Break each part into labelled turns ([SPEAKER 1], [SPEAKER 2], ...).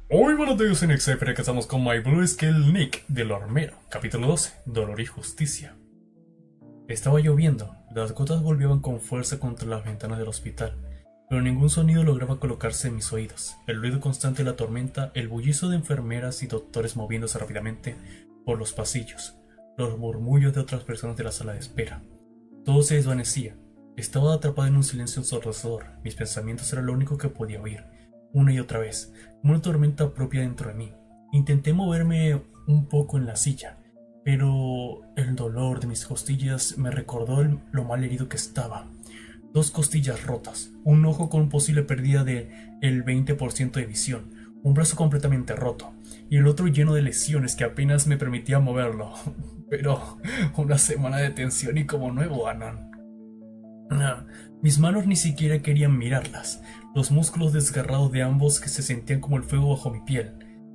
[SPEAKER 1] Hoy buenos días en Xavier, que estamos con My Blue Scale Nick del Hormero, capítulo 12, Dolor y Justicia. Estaba lloviendo, las gotas golpeaban con fuerza contra las ventanas del hospital, pero ningún sonido lograba colocarse en mis oídos. El ruido constante de la tormenta, el bullicio de enfermeras y doctores moviéndose rápidamente por los pasillos, los murmullos de otras personas de la sala de espera. Todo se desvanecía. Estaba atrapado en un silencio ensordecedor. Mis pensamientos eran lo único que podía oír, una y otra vez, como una tormenta propia dentro de mí. Intenté moverme un poco en la silla, pero el dolor de mis costillas me recordó lo mal herido que estaba. Dos costillas rotas, un ojo con posible pérdida de el 20% de visión, un brazo completamente roto, y el otro lleno de lesiones que apenas me permitía moverlo. Pero una semana de tensión y como nuevo, Anan. Mis manos ni siquiera querían mirarlas, los músculos desgarrados de ambos que se sentían como el fuego bajo mi piel,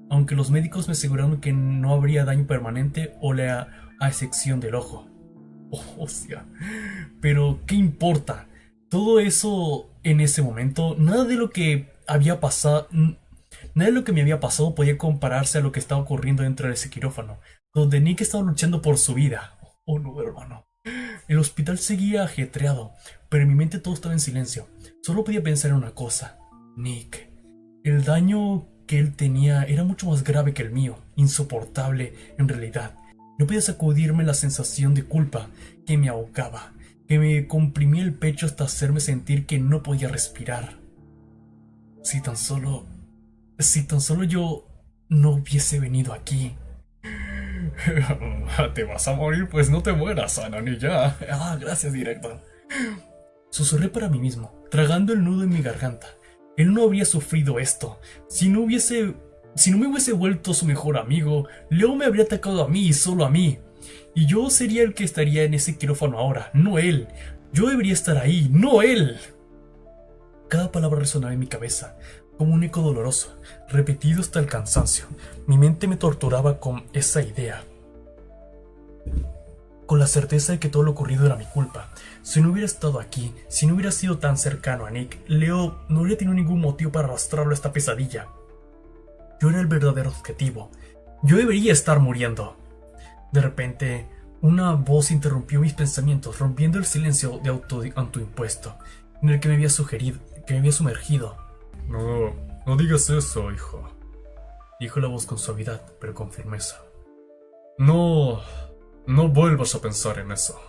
[SPEAKER 1] aunque los médicos me aseguraron que no habría daño permanente o a excepción del ojo. Hostia. Pero, ¿qué importa? Todo eso en ese momento, nada de lo que había pasado, nada de lo que me había pasado podía compararse a lo que estaba ocurriendo dentro de ese quirófano, donde Nick estaba luchando por su vida. Oh no, hermano. El hospital seguía ajetreado, pero en mi mente todo estaba en silencio. Solo podía pensar en una cosa: Nick. El daño que él tenía era mucho más grave que el mío, insoportable en realidad. No podía sacudirme la sensación de culpa que me ahogaba, que me comprimía el pecho hasta hacerme sentir que no podía respirar. Si tan solo yo no hubiese venido aquí. ¿Te vas a morir? Pues no te mueras, Anan, y ya. Gracias, director. Susurré para mí mismo, tragando el nudo en mi garganta. Él no habría sufrido esto. Si no me hubiese vuelto su mejor amigo, Leo me habría atacado a mí y solo a mí. Y yo sería el que estaría en ese quirófano ahora, no él. Yo debería estar ahí, no él. Cada palabra resonaba en mi cabeza, como un eco doloroso, repetido hasta el cansancio. Mi mente me torturaba con esa idea, con la certeza de que todo lo ocurrido era mi culpa. Si no hubiera estado aquí, si no hubiera sido tan cercano a Nick, Leo no habría tenido ningún motivo para arrastrarlo a esta pesadilla. Yo era el verdadero objetivo. Yo debería estar muriendo. De repente, una voz interrumpió mis pensamientos, rompiendo el silencio de autoimpuesto en el que me había sumergido. No digas eso, hijo, dijo la voz con suavidad, pero con firmeza. No vuelvas a pensar en eso.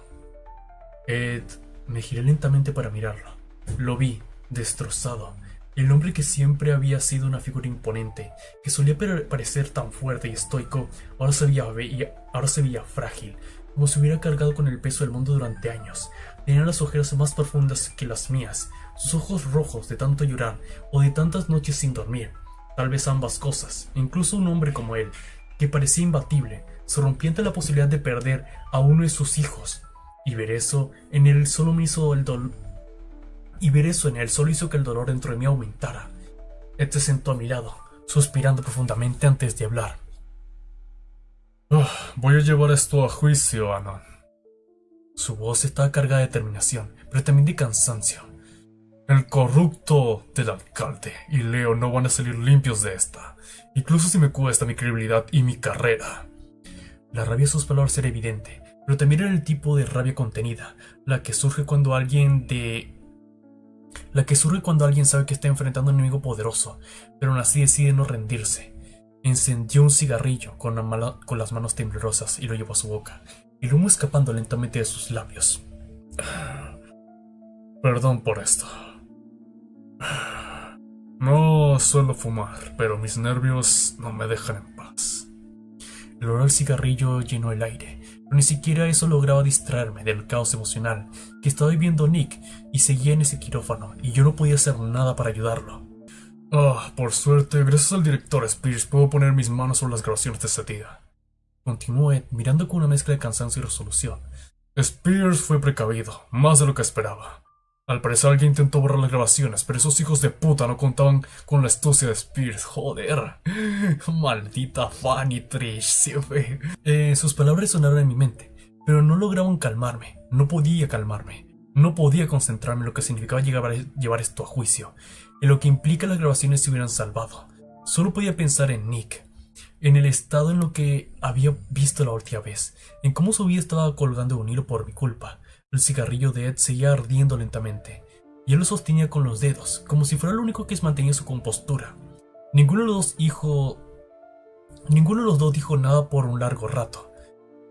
[SPEAKER 1] Ed, me giré lentamente para mirarlo. Lo vi, destrozado. El hombre que siempre había sido una figura imponente, que solía parecer tan fuerte y estoico, ahora se veía frágil, como si hubiera cargado con el peso del mundo durante años. Tenía las ojeras más profundas que las mías, sus ojos rojos de tanto llorar o de tantas noches sin dormir. Tal vez ambas cosas. Incluso un hombre como él, que parecía imbatible, se rompía ante la posibilidad de perder a uno de sus hijos. Y ver eso en él solo hizo que el dolor dentro de mí aumentara. Él se sentó a mi lado, suspirando profundamente antes de hablar. Voy a llevar esto a juicio, Anan. Su voz estaba cargada de determinación, pero también de cansancio. El corrupto del alcalde y Leo no van a salir limpios de esta, incluso si me cuesta mi credibilidad y mi carrera. La rabia de sus palabras era evidente, pero también era el tipo de rabia contenida, la que surge cuando alguien sabe que está enfrentando a un enemigo poderoso, pero aún así decide no rendirse. Encendió un cigarrillo con las manos temblorosas y lo llevó a su boca, el humo escapando lentamente de sus labios. Perdón por esto. No suelo fumar, pero mis nervios no me dejan en paz. El olor al cigarrillo llenó el aire, pero ni siquiera eso lograba distraerme del caos emocional que estaba viviendo Nick y seguía en ese quirófano, y yo no podía hacer nada para ayudarlo. Por suerte, gracias al director Spears puedo poner mis manos sobre las grabaciones de ese día. Continuó Ed, mirando con una mezcla de cansancio y resolución. Spears fue precavido, más de lo que esperaba. Al parecer alguien intentó borrar las grabaciones, pero esos hijos de puta no contaban con la astucia de Spears. Joder. Maldita Fanny Trish, siempre. Sus palabras resonaron en mi mente, pero no lograban calmarme. No podía calmarme. No podía concentrarme en lo que significaba llevar esto a juicio, en lo que implica las grabaciones se hubieran salvado. Solo podía pensar en Nick, en el estado en lo que había visto la última vez, en cómo su vida estaba colgando un hilo por mi culpa. El cigarrillo de Ed seguía ardiendo lentamente, y él lo sostenía con los dedos, como si fuera lo único que mantenía su compostura. Ninguno de los dos dijo nada por un largo rato.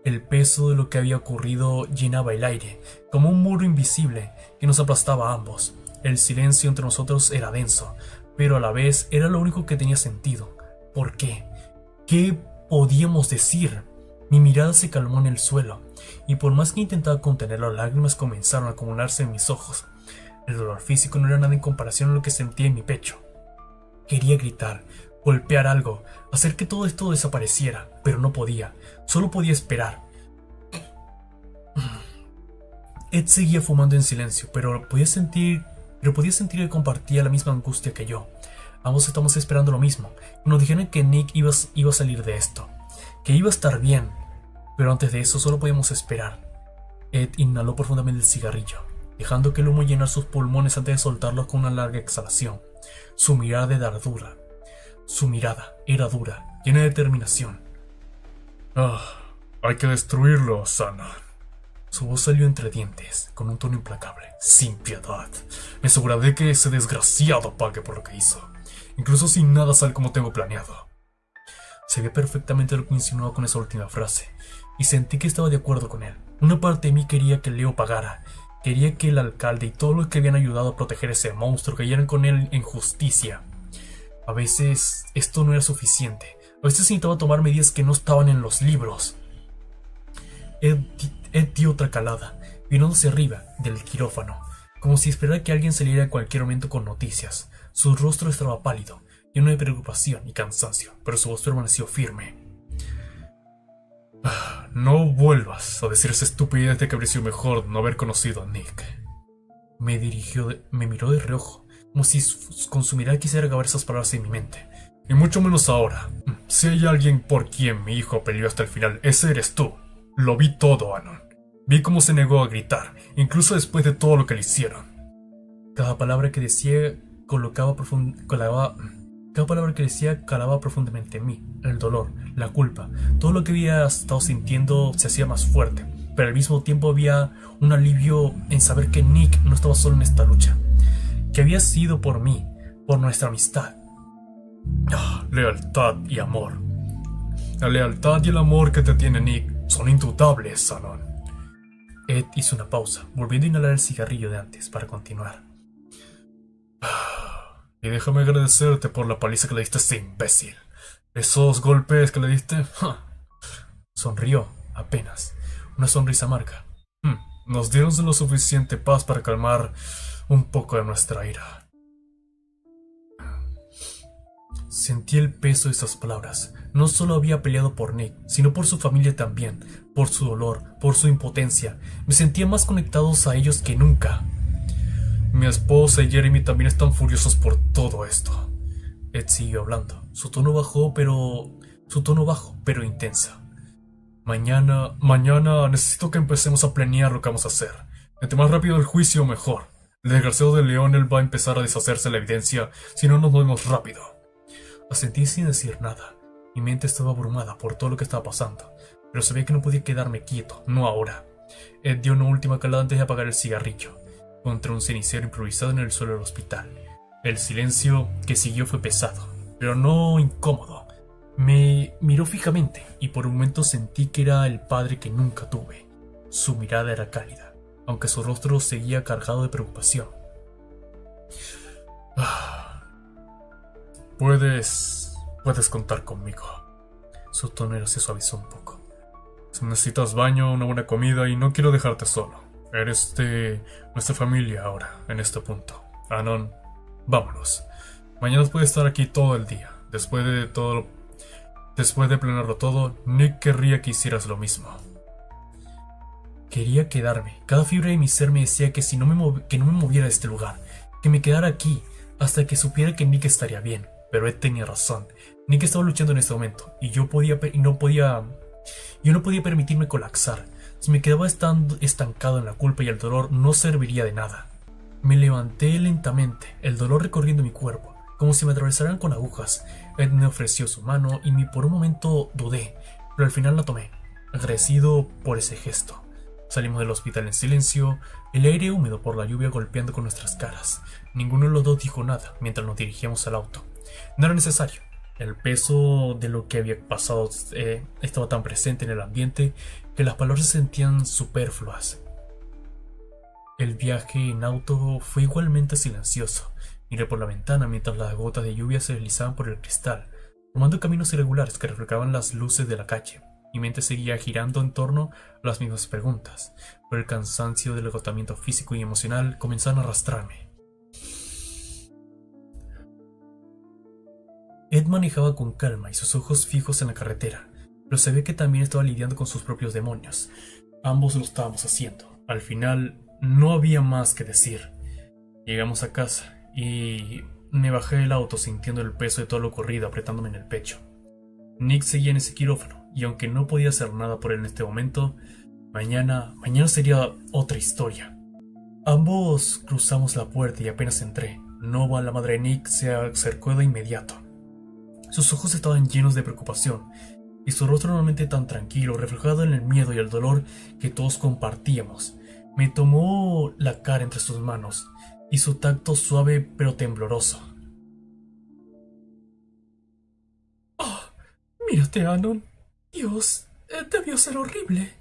[SPEAKER 1] El peso de lo que había ocurrido llenaba el aire, como un muro invisible que nos aplastaba a ambos. El silencio entre nosotros era denso, pero a la vez era lo único que tenía sentido. ¿Por qué? ¿Qué podíamos decir? Mi mirada se calmó en el suelo, y por más que intentaba contener las lágrimas comenzaron a acumularse en mis ojos. El dolor físico no era nada en comparación a lo que sentía en mi pecho. Quería gritar, golpear algo, hacer que todo esto desapareciera, pero no podía. Solo podía esperar. Ed seguía fumando en silencio, pero podía sentir que compartía la misma angustia que yo. Ambos estamos esperando lo mismo. Nos dijeron que Nick iba a salir de esto, que iba a estar bien, pero antes de eso solo podíamos esperar. Ed inhaló profundamente el cigarrillo, dejando que el humo llenara sus pulmones antes de soltarlos con una larga exhalación. Su mirada era dura. Su mirada era dura, llena de determinación. Hay que destruirlo, Sana. Su voz salió entre dientes, con un tono implacable, sin piedad. Me aseguraré de que ese desgraciado pague por lo que hizo, incluso si nada sale como tengo planeado. Sabía perfectamente lo que insinuaba con esa última frase, y sentí que estaba de acuerdo con él. Una parte de mí quería que Leo pagara. Quería que el alcalde y todos los que habían ayudado a proteger a ese monstruo cayeran con él en justicia. A veces esto no era suficiente. A veces necesitaba tomar medidas que no estaban en los libros. Ed dio otra calada, viéndose arriba del quirófano, como si esperara que alguien saliera en cualquier momento con noticias. Su rostro estaba pálido, lleno de preocupación y cansancio, pero su voz permaneció firme. No vuelvas a decir esa estupidez de que habría sido mejor no haber conocido a Nick. Me miró de reojo, como si con su mirada quisiera acabar esas palabras en mi mente. Y mucho menos ahora. Si hay alguien por quien mi hijo peleó hasta el final, ese eres tú. Lo vi todo, Anon. Vi cómo se negó a gritar, incluso después de todo lo que le hicieron. Cada palabra que decía calaba profundamente en mí. El dolor, la culpa, todo lo que había estado sintiendo se hacía más fuerte, pero al mismo tiempo había un alivio en saber que Nick no estaba solo en esta lucha, que había sido por mí, por nuestra amistad. Lealtad y amor. La lealtad y el amor que te tiene Nick son indutables, Salón. Ed hizo una pausa, volviendo a inhalar el cigarrillo de antes para continuar. Y déjame agradecerte por la paliza que le diste a ese imbécil. Esos golpes que le diste. Sonrió, apenas. Una sonrisa amarga. Nos dieron lo suficiente paz para calmar un poco de nuestra ira. Sentí el peso de esas palabras. No solo había peleado por Nick, sino por su familia también, por su dolor, por su impotencia. Me sentía más conectados a ellos que nunca. Mi esposa y Jeremy también están furiosos por todo esto. Ed siguió hablando, su tono bajo pero intenso. Mañana necesito que empecemos a planear lo que vamos a hacer. Entre más rápido el juicio, mejor. El desgraciado de Leonel va a empezar a deshacerse de la evidencia si no nos movemos rápido. Asentí sin decir nada. Mi mente estaba abrumada por todo lo que estaba pasando, pero sabía que no podía quedarme quieto, no ahora. Ed dio una última calada antes de apagar el cigarrillo, contra un cenicero improvisado en el suelo del hospital. El silencio que siguió fue pesado, pero no incómodo. Me miró fijamente y por un momento sentí que era el padre que nunca tuve. Su mirada era cálida, aunque su rostro seguía cargado de preocupación. Puedes contar conmigo. Su tono se suavizó un poco. Si necesitas baño, una buena comida y no quiero dejarte solo. Eres de nuestra familia ahora, en este punto. Anon, vámonos. Mañana puedes estar aquí todo el día. Después de planearlo todo, Nick querría que hicieras lo mismo. Quería quedarme. Cada fibra de mi ser me decía que no me moviera de este lugar, que me quedara aquí hasta que supiera que Nick estaría bien. Pero Ed tenía razón. Nick estaba luchando en este momento y yo no podía permitirme colapsar. Si me quedaba estancado en la culpa y el dolor, no serviría de nada. Me levanté lentamente, el dolor recorriendo mi cuerpo. como si me atravesaran con agujas. Ed me ofreció su mano y por un momento dudé, pero al final la tomé, agradecido por ese gesto. Salimos del hospital en silencio, el aire húmedo por la lluvia golpeando con nuestras caras. Ninguno de los dos dijo nada mientras nos dirigíamos al auto. No era necesario. El peso de lo que había pasado estaba tan presente en el ambiente que las palabras se sentían superfluas. El viaje en auto fue igualmente silencioso. Miré por la ventana mientras las gotas de lluvia se deslizaban por el cristal, formando caminos irregulares que reflejaban las luces de la calle. Mi mente seguía girando en torno a las mismas preguntas, pero el cansancio del agotamiento físico y emocional comenzaron a arrastrarme. Ed manejaba con calma y sus ojos fijos en la carretera, pero se ve que también estaba lidiando con sus propios demonios. Ambos lo estábamos haciendo. Al final, no había más que decir. Llegamos a casa y me bajé del auto sintiendo el peso de todo lo ocurrido apretándome en el pecho. Nick seguía en ese quirófano y aunque no podía hacer nada por él en este momento, mañana sería otra historia. Ambos cruzamos la puerta y apenas entré, Nova, la madre de Nick, se acercó de inmediato. Sus ojos estaban llenos de preocupación y su rostro normalmente tan tranquilo, reflejado en el miedo y el dolor que todos compartíamos. Me tomó la cara entre sus manos y su tacto suave pero tembloroso. «Oh, mírate, Anon. Dios, debió ser horrible»,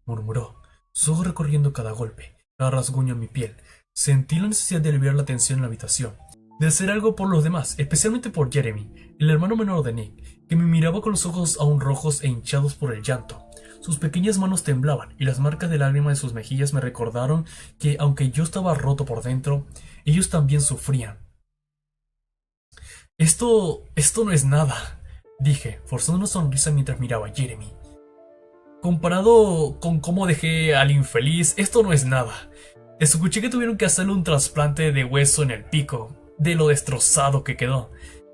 [SPEAKER 1] murmuró, sus ojos recorriendo cada golpe, cada rasguño en mi piel. Sentí la necesidad de aliviar la tensión en la habitación, de hacer algo por los demás, especialmente por Jeremy, el hermano menor de Nick, que me miraba con los ojos aún rojos e hinchados por el llanto. Sus pequeñas manos temblaban y las marcas de lágrimas de sus mejillas me recordaron que, aunque yo estaba roto por dentro, ellos también sufrían. Esto no es nada», dije, forzando una sonrisa mientras miraba a Jeremy. «Comparado con cómo dejé al infeliz, esto no es nada. Escuché que tuvieron que hacerle un trasplante de hueso en el pico, de lo destrozado que quedó.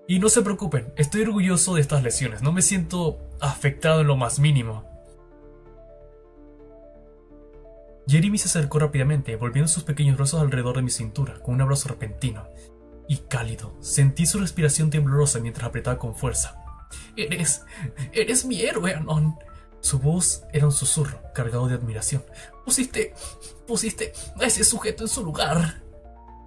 [SPEAKER 1] Y no se preocupen, estoy orgulloso de estas lesiones, no me siento afectado en lo más mínimo». Jeremy se acercó rápidamente, volviendo sus pequeños brazos alrededor de mi cintura, con un abrazo repentino y cálido. Sentí su respiración temblorosa mientras apretaba con fuerza. Eres mi héroe, Anon». Su voz era un susurro, cargado de admiración. Pusiste a ese sujeto en su lugar».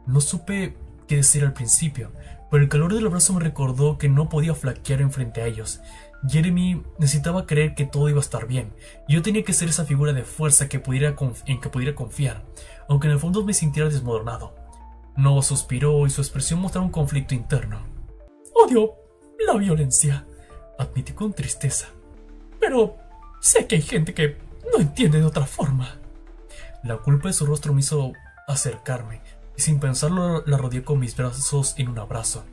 [SPEAKER 1] No supe qué decir al principio, pero el calor del abrazo me recordó que no podía flaquear enfrente a ellos. Jeremy necesitaba creer que todo iba a estar bien, y yo tenía que ser esa figura de fuerza en que pudiera confiar, aunque en el fondo me sintiera desmoronado. Nova suspiró y su expresión mostraba un conflicto interno. «Odio la violencia», admití con tristeza, «pero sé que hay gente que no entiende de otra forma». La culpa de su rostro me hizo acercarme, y sin pensarlo la rodeé con mis brazos en un abrazo.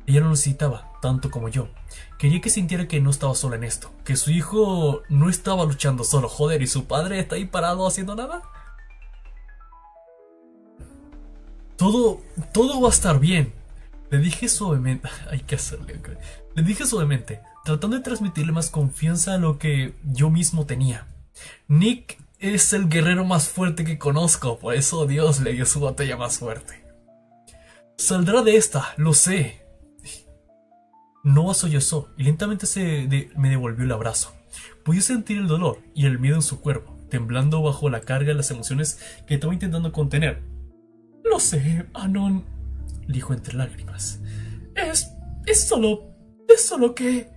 [SPEAKER 1] Ella lo necesitaba, tanto como yo. Quería que sintiera que no estaba sola en esto, que su hijo no estaba luchando solo, joder, y su padre está ahí parado haciendo nada. Todo va a estar bien», le dije suavemente. Le dije suavemente, tratando de transmitirle más confianza a lo que yo mismo tenía. «Nick es el guerrero más fuerte que conozco, por eso Dios le dio su batalla más fuerte. Saldrá de esta, lo sé». Noah sollozó y lentamente me devolvió el abrazo. Pude sentir el dolor y el miedo en su cuerpo, temblando bajo la carga de las emociones que estaba intentando contener. «Lo sé, Anon», dijo entre lágrimas. Es solo que...».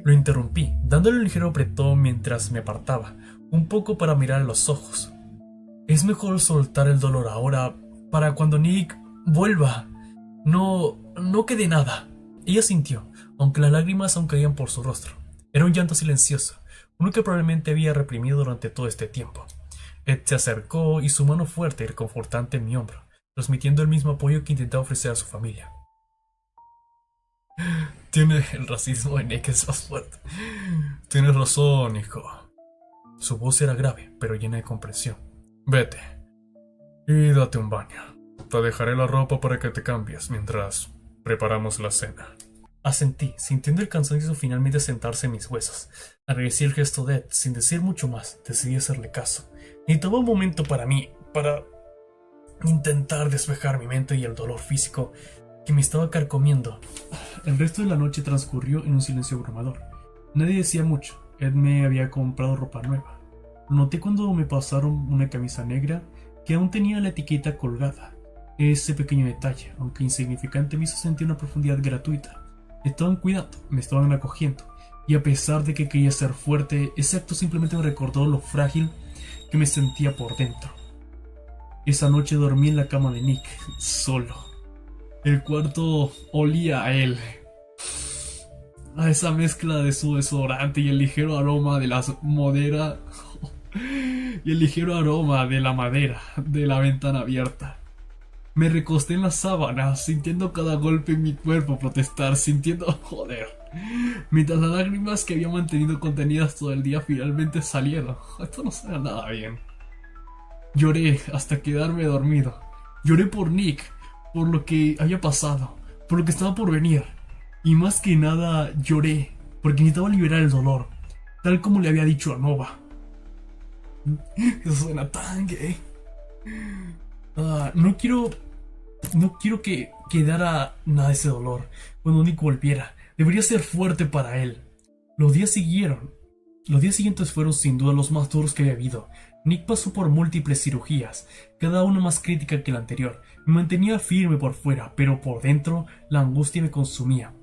[SPEAKER 1] Lo interrumpí, dándole un ligero apretón mientras me apartaba, un poco para mirar a los ojos. «Es mejor soltar el dolor ahora, para cuando Nick vuelva. No quede nada». Ella sintió, aunque las lágrimas aún caían por su rostro. Era un llanto silencioso, uno que probablemente había reprimido durante todo este tiempo. Ed se acercó y su mano fuerte y reconfortante en mi hombro, transmitiendo el mismo apoyo que intentaba ofrecer a su familia. «Tiene el racismo de Nick es más fuerte. Tienes razón, hijo». Su voz era grave, pero llena de comprensión. «Vete y date un baño. Te dejaré la ropa para que te cambies mientras preparamos la cena». Asentí, sintiendo el cansancio finalmente sentarse en mis huesos. Agradecí el gesto de Ed, sin decir mucho más, decidí hacerle caso. Necesitaba un momento para mí, para intentar despejar mi mente y el dolor físico que me estaba carcomiendo. El resto de la noche transcurrió en un silencio abrumador. Nadie decía mucho. Ed me había comprado ropa nueva. Lo noté cuando me pasaron una camisa negra que aún tenía la etiqueta colgada. Ese pequeño detalle, aunque insignificante, me hizo sentir una profundidad gratuita. Me estaban cuidando, me estaban acogiendo, y a pesar de que quería ser fuerte, ese acto simplemente me recordó lo frágil que me sentía por dentro. Esa noche dormí en la cama de Nick, solo. El cuarto olía a él, a esa mezcla de su desodorante y el ligero aroma de la madera y el ligero aroma de la madera de la ventana abierta. Me recosté en las sábanas, sintiendo cada golpe en mi cuerpo protestar, sintiendo joder. Mientras las lágrimas que había mantenido contenidas todo el día finalmente salieron. Esto no suena nada bien. Lloré hasta quedarme dormido. Lloré por Nick, por lo que había pasado, por lo que estaba por venir. Y más que nada lloré porque necesitaba liberar el dolor, tal como le había dicho a Nova. Eso suena tan gay. No quiero que quedara nada de ese dolor cuando Nick volviera. Debería ser fuerte para él. Los días siguientes fueron sin duda los más duros que había habido. Nick pasó por múltiples cirugías, cada una más crítica que la anterior. Me mantenía firme por fuera, pero por dentro la angustia me consumía.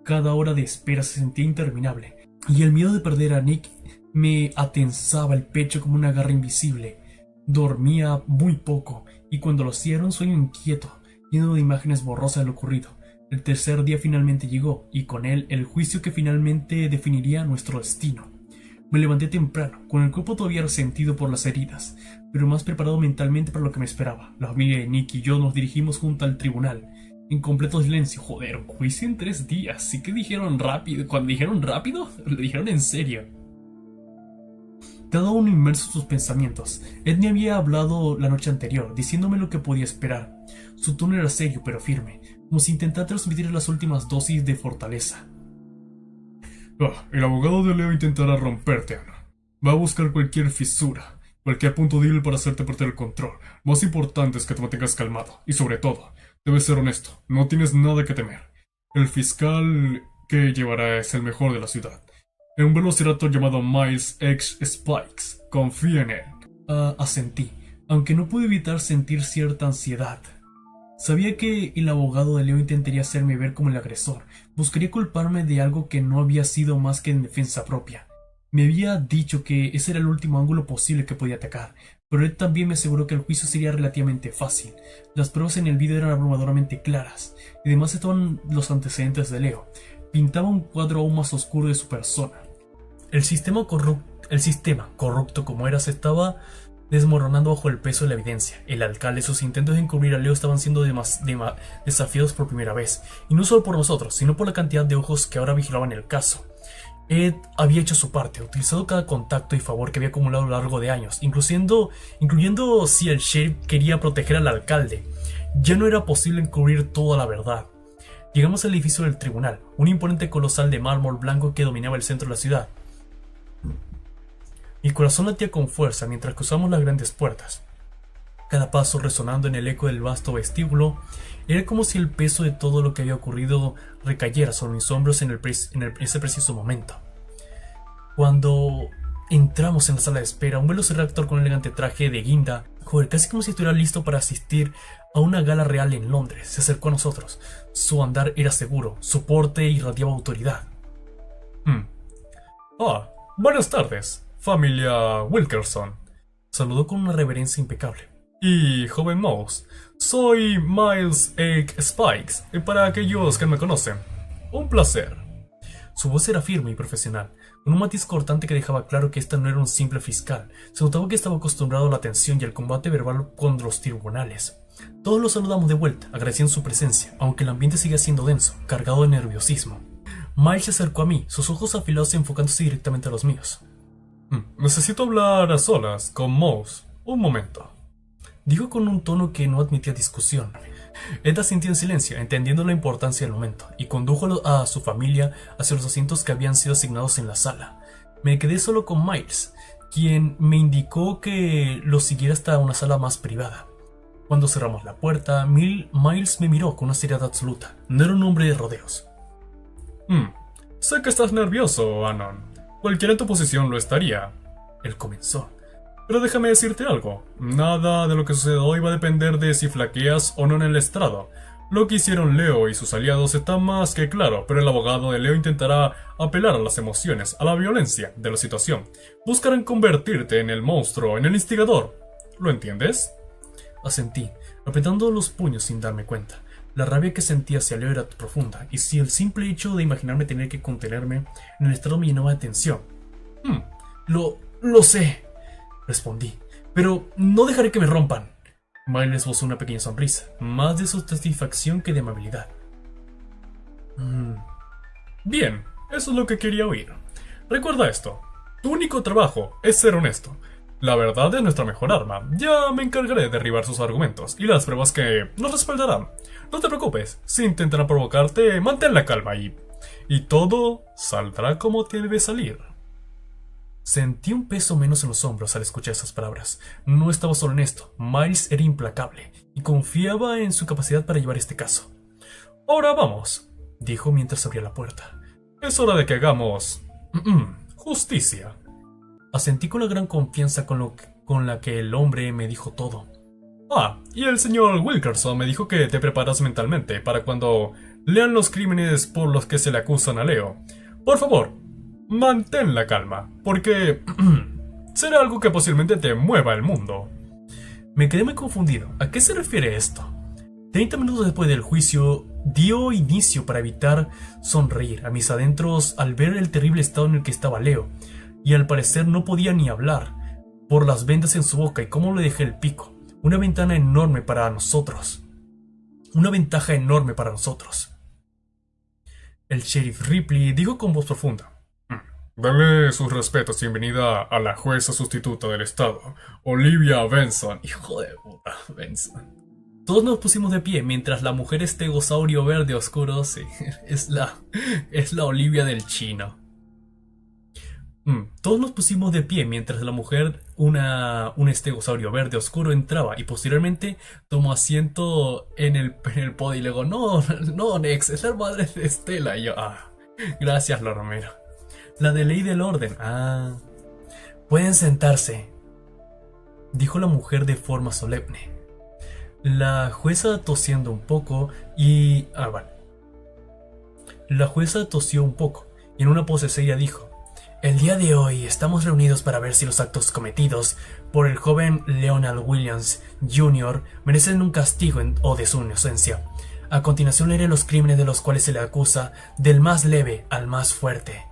[SPEAKER 1] Cada hora de espera se sentía interminable, y el miedo de perder a Nick me atensaba el pecho como una garra invisible. Dormía muy poco, y cuando lo hacía era un sueño inquieto, lleno de imágenes borrosas de lo ocurrido. El tercer día finalmente llegó, y con él el juicio que finalmente definiría nuestro destino. Me levanté temprano, con el cuerpo todavía resentido por las heridas, pero más preparado mentalmente para lo que me esperaba. La familia de Nick y yo nos dirigimos junto al tribunal, en completo silencio. Joder, juicio en 3 días. ¿Sí que dijeron rápido? Cuando dijeron rápido, lo dijeron en serio. Cada uno inmerso en sus pensamientos. Ed me había hablado la noche anterior, diciéndome lo que podía esperar. Su tono era serio pero firme, como si intentara transmitir las últimas dosis de fortaleza. El abogado de Leo intentará romperte, Ana. Va a buscar cualquier fisura, cualquier punto débil para hacerte perder el control. Lo más importante es que te mantengas calmado, y sobre todo, debes ser honesto, no tienes nada que temer. El fiscal que llevará es el mejor de la ciudad. Un velociraptor llamado Miles X Spikes. Confía en él. Asentí, aunque no pude evitar sentir cierta ansiedad. Sabía que el abogado de Leo intentaría hacerme ver como el agresor. Buscaría culparme de algo que no había sido más que en defensa propia. Me había dicho que ese era el último ángulo posible que podía atacar, pero él también me aseguró que el juicio sería relativamente fácil. Las pruebas en el vídeo eran abrumadoramente claras, y además estaban los antecedentes de Leo. Pintaba un cuadro aún más oscuro de su persona. El sistema corrupto como era, se estaba desmoronando bajo el peso de la evidencia. El alcalde y sus intentos de encubrir a Leo estaban siendo desafiados por primera vez, y no solo por nosotros, sino por la cantidad de ojos que ahora vigilaban el caso. Ed había hecho su parte, utilizado cada contacto y favor que había acumulado a lo largo de años, incluyendo si el sheriff quería proteger al alcalde. Ya no era posible encubrir toda la verdad. Llegamos al edificio del tribunal, un imponente colosal de mármol blanco que dominaba el centro de la ciudad. Mi corazón latía con fuerza mientras cruzamos las grandes puertas. Cada paso resonando en el eco del vasto vestíbulo, era como si el peso de todo lo que había ocurrido recayera sobre mis hombros en ese preciso momento. Cuando entramos en la sala de espera, un velociraptor con un elegante traje de guinda, casi como si estuviera listo para asistir a una gala real en Londres, se acercó a nosotros. Su andar era seguro, su porte irradiaba autoridad. Buenas tardes, familia Wilkerson. Saludó con una reverencia impecable. Y joven Mouse, soy Miles Egg Spikes, para aquellos que me conocen. Un placer. Su voz era firme y profesional, con un matiz cortante que dejaba claro que este no era un simple fiscal. Se notaba que estaba acostumbrado a la tensión y al combate verbal con los tribunales. Todos lo saludamos de vuelta, agradeciendo su presencia, aunque el ambiente seguía siendo denso, cargado de nerviosismo. Miles se acercó a mí, sus ojos afilados enfocándose directamente a los míos. Necesito hablar a solas con Mouse. Un momento. Dijo con un tono que no admitía discusión. Ed asintió en silencio, entendiendo la importancia del momento, y condujo a su familia hacia los asientos que habían sido asignados en la sala. Me quedé solo con Miles, quien me indicó que lo siguiera hasta una sala más privada. Cuando cerramos la puerta, Miles me miró con una seriedad absoluta. No era un hombre de rodeos. Sé que estás nervioso, Anon. Cualquiera en tu posición lo estaría. Él comenzó. Pero déjame decirte algo. Nada de lo que suceda hoy va a depender de si flaqueas o no en el estrado. Lo que hicieron Leo y sus aliados está más que claro, pero el abogado de Leo intentará apelar a las emociones, a la violencia de la situación. Buscarán convertirte en el monstruo, en el instigador. ¿Lo entiendes? Asentí, apretando los puños sin darme cuenta. La rabia que sentía hacia Leo era profunda, y si el simple hecho de imaginarme tener que contenerme en el estrado me llenaba de tensión. Lo sé, respondí, pero no dejaré que me rompan. Miles esbozó una pequeña sonrisa, más de satisfacción que de amabilidad. Bien, eso es lo que quería oír. Recuerda esto, tu único trabajo es ser honesto. La verdad es nuestra mejor arma. Ya me encargaré de derribar sus argumentos y las pruebas que nos respaldarán. No te preocupes, si intentan provocarte, mantén la calma y todo saldrá como debe salir. Sentí un peso menos en los hombros al escuchar esas palabras. No estaba solo en esto. Miles era implacable y confiaba en su capacidad para llevar este caso. Ahora vamos, dijo mientras abría la puerta. Es hora de que hagamos justicia. Asentí con la gran confianza con la que el hombre me dijo todo. Y el señor Wilkerson me dijo que te preparas mentalmente para cuando lean los crímenes por los que se le acusan a Leo. Por favor, mantén la calma, porque será algo que posiblemente te mueva el mundo. Me quedé muy confundido. ¿A qué se refiere esto? 30 minutos después del juicio, dio inicio para evitar sonreír a mis adentros al ver el terrible estado en el que estaba Leo, y al parecer no podía ni hablar, por las vendas en su boca y cómo le dejé el pico. Una ventana enorme para nosotros. Una ventaja enorme para nosotros. El sheriff Ripley dijo con voz profunda. Dale sus respetos y bienvenida a la jueza sustituta del estado, Olivia Benson. Hijo de puta, Benson. Todos nos pusimos de pie mientras la mujer estegosaurio verde oscuro, sí, es la Olivia del chino. Todos nos pusimos de pie mientras la mujer, un estegosaurio verde oscuro, entraba y posteriormente tomó asiento en el podio y le digo, no, Nex, es la madre de Estela. Y yo, gracias, Lormero. La de ley del orden. Pueden sentarse, dijo la mujer de forma solemne. La jueza tosiendo un poco y... La jueza tosió un poco y en una pose seria dijo: el día de hoy estamos reunidos para ver si los actos cometidos por el joven Leonard Williams Jr. merecen un castigo o de su inocencia. A continuación leeré los crímenes de los cuales se le acusa, del más leve al más fuerte.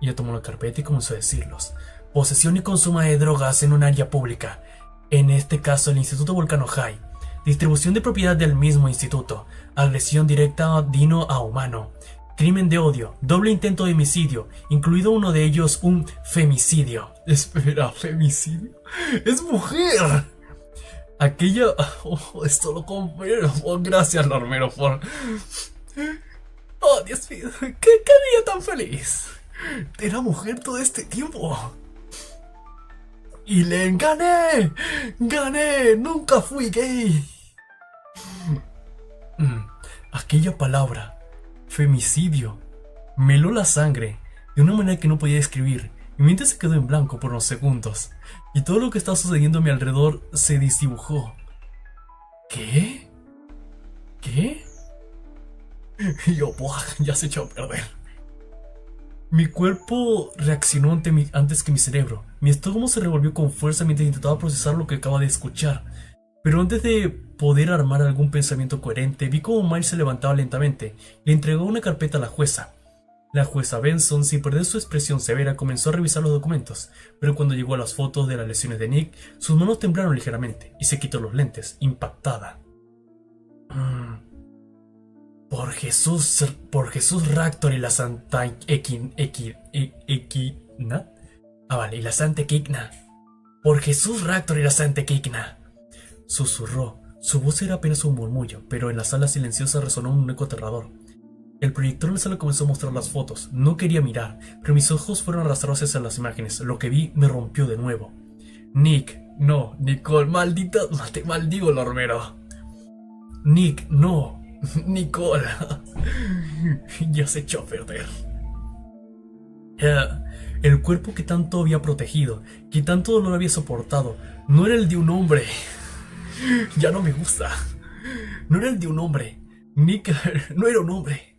[SPEAKER 1] Ella tomó la carpeta y comenzó a decirlos. Posesión y consumo de drogas en un área pública, en este caso el Instituto Volcano High. Distribución de propiedad del mismo instituto. Agresión directa dino a humano. Crimen de odio, doble intento de homicidio, incluido uno de ellos un femicidio. Espera, ¿femicidio? ¡Es mujer! Aquella... esto lo confirmo. Gracias, Lormero, por... Dios mío, ¿qué día tan feliz? Era mujer todo este tiempo. Y le gané. Nunca fui gay. Aquella palabra... femicidio. Me heló la sangre de una manera que no podía describir. Mi mente se quedó en blanco por unos segundos y todo lo que estaba sucediendo a mi alrededor se desdibujó. ¿Qué? Y yo, ya se echó a perder. Mi cuerpo reaccionó antes que mi cerebro. Mi estómago se revolvió con fuerza mientras intentaba procesar lo que acababa de escuchar. Pero antes de poder armar algún pensamiento coherente, vi cómo Miles se levantaba lentamente y le entregó una carpeta a la jueza. La jueza Benson, sin perder su expresión severa, comenzó a revisar los documentos, pero cuando llegó a las fotos de las lesiones de Nick, sus manos temblaron ligeramente y se quitó los lentes, impactada. Por Jesús Raptor y la Santa Equina. Y la Santa Equina. Por Jesús Raptor y la Santa Equina. Susurró. Su voz era apenas un murmullo, pero en la sala silenciosa resonó un eco aterrador. El proyector en la sala comenzó a mostrar las fotos. No quería mirar, pero mis ojos fueron arrastrados hacia las imágenes. Lo que vi me rompió de nuevo. Nick, no, Nicole, maldita, te maldigo, Lormero. Nick, no, Nicole. Ya se echó a perder. El cuerpo que tanto había protegido, que tanto dolor había soportado, no era el de un hombre. Ya no me gusta. No era el de un hombre. Nick no era un hombre.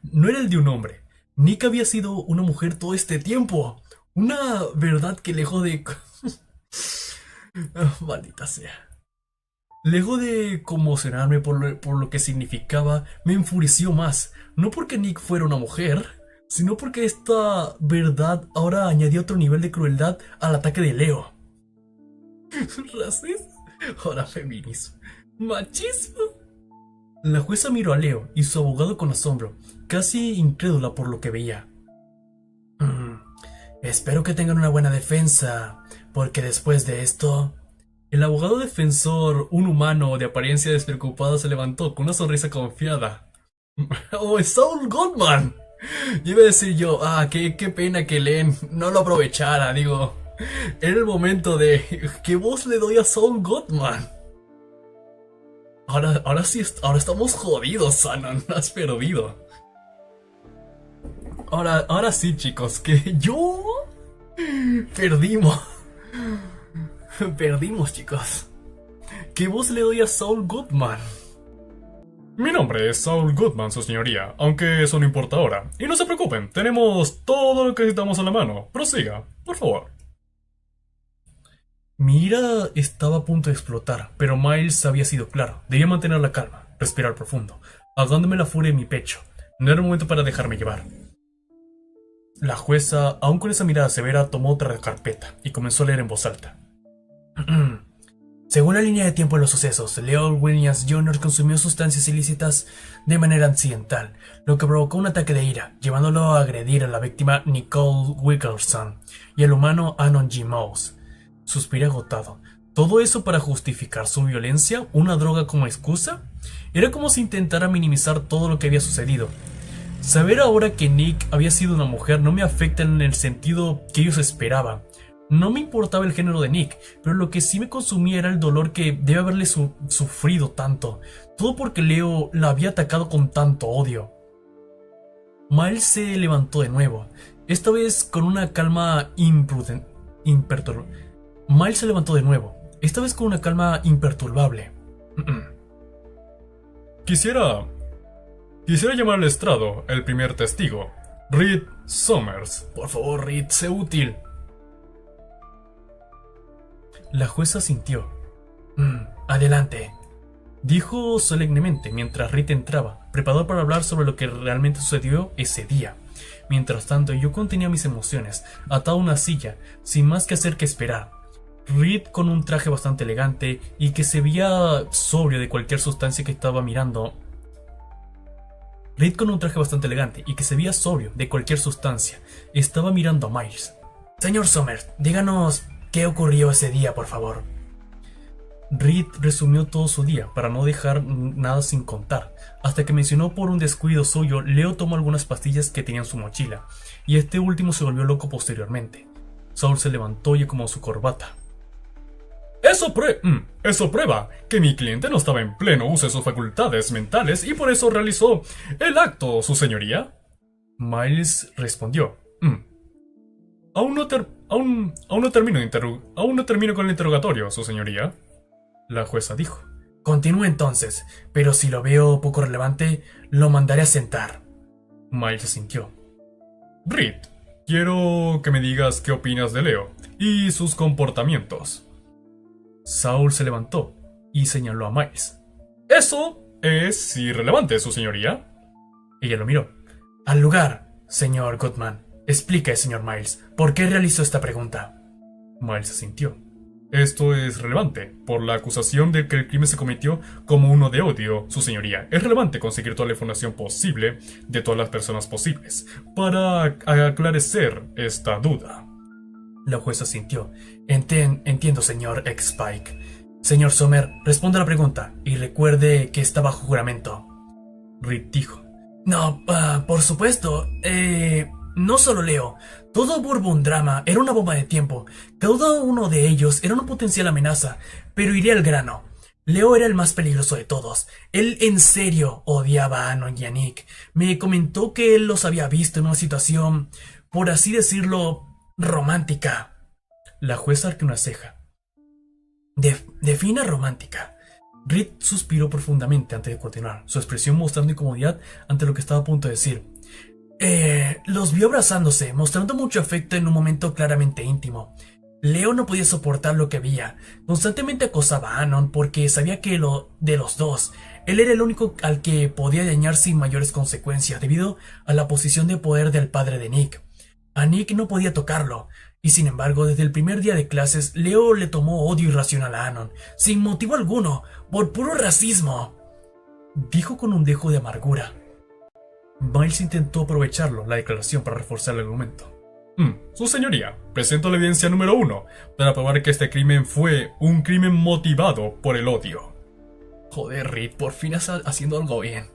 [SPEAKER 1] No era el de un hombre. Nick había sido una mujer todo este tiempo. Una verdad que lejos de... Maldita sea. Lejos de conmocionarme por lo que significaba, me enfureció más. No porque Nick fuera una mujer, sino porque esta verdad ahora añadía otro nivel de crueldad al ataque de Leo. ¿Racismo? Ahora feminismo. ¿Machismo? La jueza miró a Leo y su abogado con asombro, casi incrédula por lo que veía. Espero que tengan una buena defensa, porque después de esto... El abogado defensor, un humano de apariencia despreocupada, se levantó con una sonrisa confiada. ¡Oh, es Saul Goodman! Iba a decir yo, qué pena que Len no lo aprovechara, digo... Era el momento de... ¿Qué voz le doy a Saul Goodman? Ahora sí, ahora estamos jodidos, Shannon, has perdido. Ahora sí, chicos, que yo... Perdimos. Perdimos, chicos. ¿Qué voz le doy a Saul Goodman? Mi nombre es Saul Goodman, su señoría, aunque eso no importa ahora. Y no se preocupen, tenemos todo lo que necesitamos a la mano. Prosiga, por favor. Mi ira estaba a punto de explotar, pero Miles había sido claro. Debía mantener la calma, respirar profundo, ahogándome la furia en mi pecho. No era el momento para dejarme llevar. La jueza, aún con esa mirada severa, tomó otra carpeta y comenzó a leer en voz alta. Según la línea de tiempo de los sucesos, Leo Williams Jr. consumió sustancias ilícitas de manera accidental, lo que provocó un ataque de ira, llevándolo a agredir a la víctima Nicole Wilkerson y al humano Anon G. Mouse. Suspiré agotado. ¿Todo eso para justificar su violencia? ¿Una droga como excusa? Era como si intentara minimizar todo lo que había sucedido. Saber ahora que Nick había sido una mujer no me afecta en el sentido que ellos esperaban. No me importaba el género de Nick, pero lo que sí me consumía era el dolor que debe haberle sufrido tanto. Todo porque Leo la había atacado con tanto odio. Miles se levantó de nuevo, esta vez con una calma imperturbable. Miles se levantó de nuevo, esta vez con una calma imperturbable. Quisiera llamar al estrado el primer testigo, Reed Summers. Por favor, Reed, sé útil. La jueza sintió. Adelante, dijo solemnemente mientras Reed entraba, preparado para hablar sobre lo que realmente sucedió ese día. Mientras tanto, yo contenía mis emociones, atado a una silla, sin más que hacer que esperar. Reed con un traje bastante elegante y que se veía sobrio de cualquier sustancia que estaba mirando. Reed con un traje bastante elegante y que se veía sobrio de cualquier sustancia, estaba mirando a Miles. Señor Summers, díganos qué ocurrió ese día, por favor. Reed resumió todo su día para no dejar nada sin contar, hasta que mencionó por un descuido suyo, Leo tomó algunas pastillas que tenía en su mochila, y este último se volvió loco posteriormente. Saul se levantó y acomodó su corbata. Eso prueba que mi cliente no estaba en pleno uso de sus facultades mentales y por eso realizó el acto, su señoría. Miles respondió. Aún no termino con el interrogatorio, su señoría. La jueza dijo. Continúe entonces, pero si lo veo poco relevante, lo mandaré a sentar. Miles asintió. Reed, quiero que me digas qué opinas de Leo y sus comportamientos. Saul se levantó y señaló a Miles. Eso es irrelevante, su señoría. Ella lo miró. Al lugar, señor Goodman. Explique, señor Miles, ¿por qué realizó esta pregunta? Miles asintió. Esto es relevante, por la acusación de que el crimen se cometió como uno de odio, su señoría. Es relevante conseguir toda la información posible de todas las personas posibles, para aclarecer esta duda. La jueza asintió. Entiendo, señor X-Spike. Señor Sommer, responda a la pregunta, y recuerde que está bajo juramento. Reed dijo. No, por supuesto,
[SPEAKER 2] No solo Leo, todo Bourbon Drama era una bomba de tiempo. Cada uno de ellos era una potencial amenaza, pero iré al grano. Leo era el más peligroso de todos. Él en serio odiaba a Anon y a Nick. Me comentó que él los había visto en una situación, por así decirlo, romántica. La jueza arqueó una ceja. Defina romántica. Reed suspiró profundamente antes de continuar, su expresión mostrando incomodidad ante lo que estaba a punto de decir. Los vio abrazándose, mostrando mucho afecto en un momento claramente íntimo. Leo no podía soportar lo que veía. Constantemente acosaba a Anon porque sabía que de los dos, él era el único al que podía dañar sin mayores consecuencias debido a la posición de poder del padre de Nick. A Nick no podía tocarlo, y sin embargo, desde el primer día de clases, Leo le tomó odio irracional a Anon, sin motivo alguno, por puro racismo. Dijo con un dejo de amargura. Miles intentó aprovecharlo, la declaración, para reforzar el argumento.
[SPEAKER 1] Su señoría, presento la evidencia número 1 para probar que este crimen fue un crimen motivado por el odio.
[SPEAKER 2] Joder, Reed, por fin estás haciendo algo bien.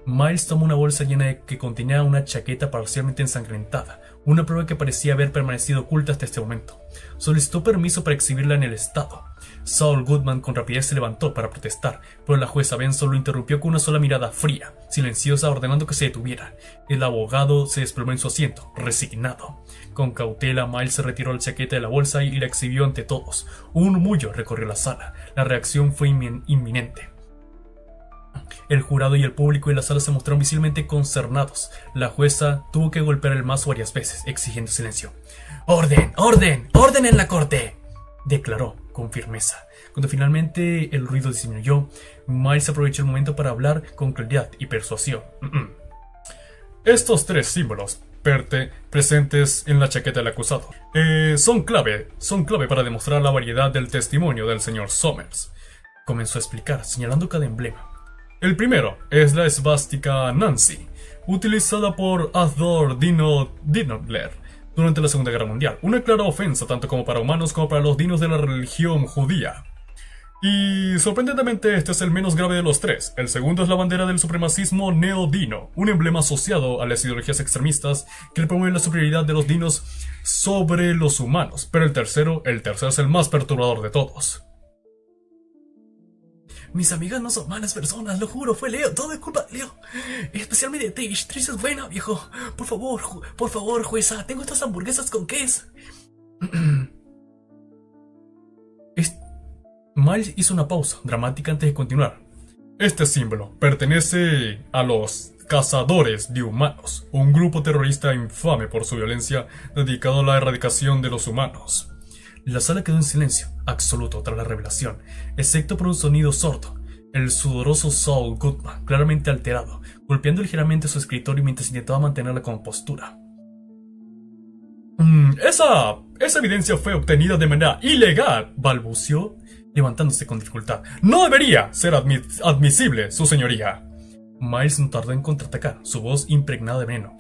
[SPEAKER 1] Miles tomó una bolsa llena de que contenía una chaqueta parcialmente ensangrentada, una prueba que parecía haber permanecido oculta hasta este momento. Solicitó permiso para exhibirla en el estado. Saul Goodman con rapidez se levantó para protestar, pero la jueza Benson lo interrumpió con una sola mirada fría, silenciosa, ordenando que se detuviera. El abogado se desplomó en su asiento, resignado. Con cautela, Miles se retiró la chaqueta de la bolsa y la exhibió ante todos. Un murmullo recorrió la sala. La reacción fue inminente. El jurado y el público en la sala se mostraron visiblemente consternados. La jueza tuvo que golpear el mazo varias veces, exigiendo silencio.
[SPEAKER 2] ¡Orden! ¡Orden! ¡Orden en la corte!,
[SPEAKER 1] declaró con firmeza. Cuando finalmente el ruido disminuyó, Miles aprovechó el momento para hablar con claridad y persuasión. Estos 3 símbolos presentes en la chaqueta del acusado son clave para demostrar la variedad del testimonio del señor Somers. Comenzó a explicar, señalando cada emblema. El primero es la esvástica Nancy, utilizada por Arthur Dinodler durante la Segunda Guerra Mundial, una clara ofensa tanto como para humanos como para los dinos de la religión judía. Y sorprendentemente este es el menos grave de los 3. El segundo es la bandera del supremacismo neodino, un emblema asociado a las ideologías extremistas que promueven la superioridad de los dinos sobre los humanos. Pero el tercero es el más perturbador de todos.
[SPEAKER 2] Mis amigas no son malas personas, lo juro, fue Leo, todo es culpa de Leo. Especialmente de Trish, Trish es buena, viejo. Por favor, jueza, tengo estas hamburguesas con queso.
[SPEAKER 1] Miles hizo una pausa dramática antes de continuar. Este símbolo pertenece a los Cazadores de Humanos, un grupo terrorista infame por su violencia dedicado a la erradicación de los humanos. La sala quedó en silencio absoluto tras la revelación, excepto por un sonido sordo. El sudoroso Saul Goodman, claramente alterado, golpeando ligeramente su escritorio mientras intentaba mantener la compostura. Esa evidencia fue obtenida de manera ilegal, balbuceó, levantándose con dificultad. No debería ser admisible, su señoría. Miles no tardó en contraatacar, su voz impregnada de veneno.